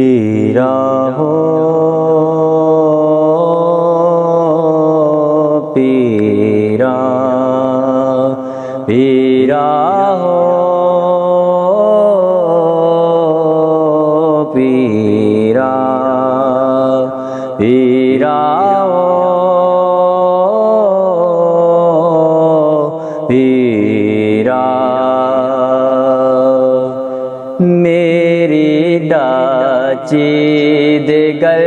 पीरा हो पीरा, पीरा हो पीरा, पीरा हो पीरा। मेरी डाची दे गल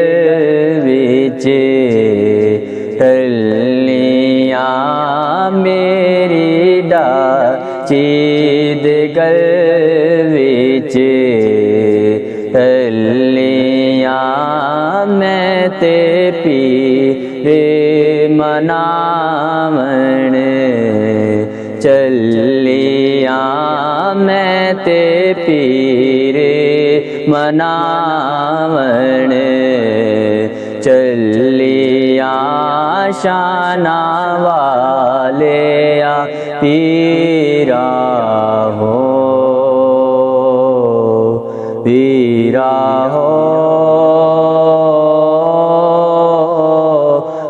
विच टलियां, मेरी डाची दे गल विच टलियां, मैं ते पीरे मनावण चलियां, मैं ते पीरे मनावण चलियां। शाना वाले पीरा हो पीरा हो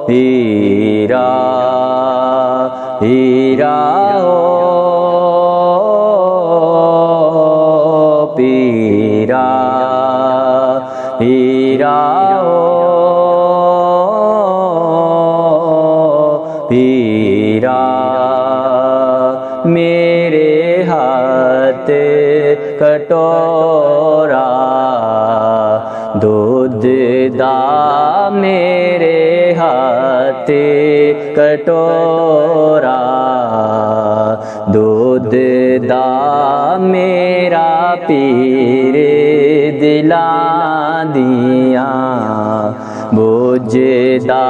पीरा, पीरा हो पीरा, पीरा हो पीरा। मेरे हाथ कटोरा दूध दा, मेरे हाथ कटोरा दूध दा, मेरा पीरे दिलां दियां बुझदा,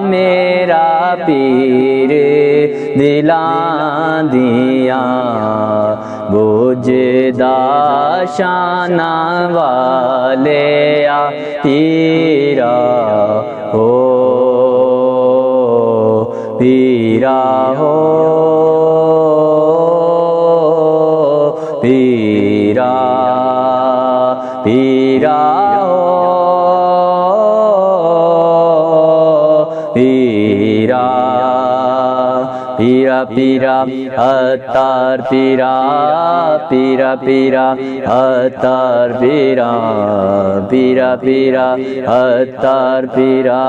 मेरा पीरे दिलां दियां बुझदा। शाना वाले पीरा हो पीरा हो पीरा, पीरा हो पीरा, पीरा पीरा अतार पीरा, पीरा पीरा अतार पीरा, पीरा पीरा अतार पीरा,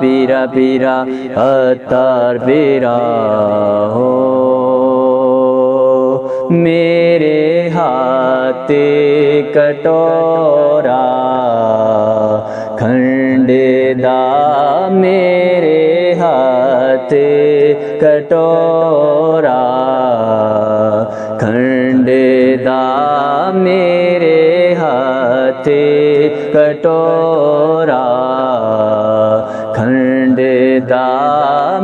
पीरा पीरा अतार पीरा हो। मेरे हाथ कटोरा खंडेदा, मेरे हाथ कटोरा खंडेदा, मेरे हाथ कटोरा खंडेदा,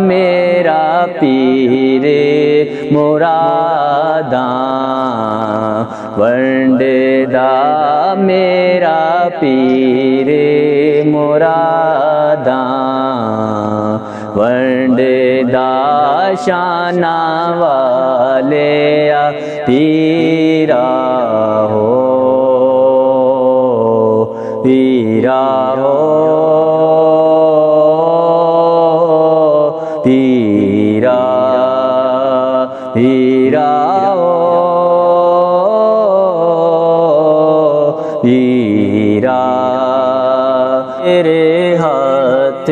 मेरा पीरे मुरादां वंडेदा, मेरा पीरे मुरादां वंडेदा। शाना वाले पीरा हो पीरा हो पीरा, पीरा हो पीरा। मेरे हाथ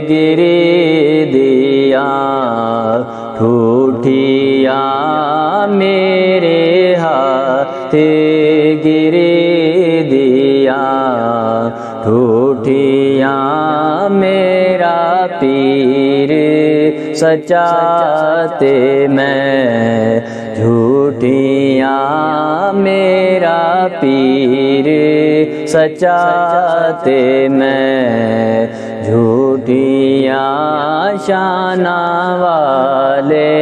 गिरी दिया ठूठिया, मेरे हाथ गिरी दिया ठूठिया, मेरा पीर सच्चा ते मैं झूठिया, मेरा पीर सच्चा ते मैं झूठिया। शाना वाले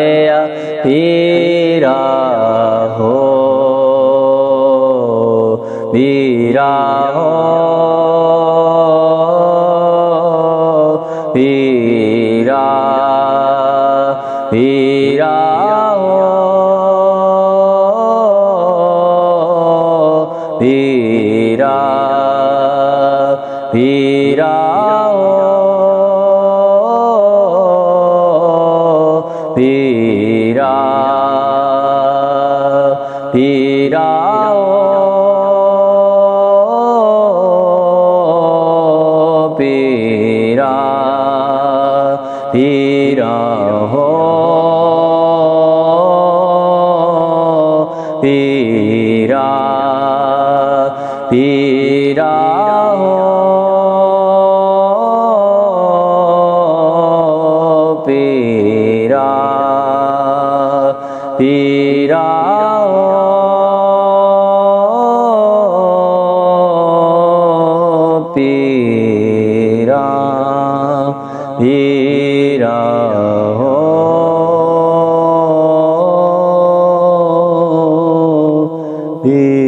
पीरा हो पीरा हो पीरा, पीरा हो पीरा। पीरा हो पीरा पीरा हो पीरा पीरा हो पीरा पीरा हो पीरा पीरा हो पीरा पीरा हो पीरा।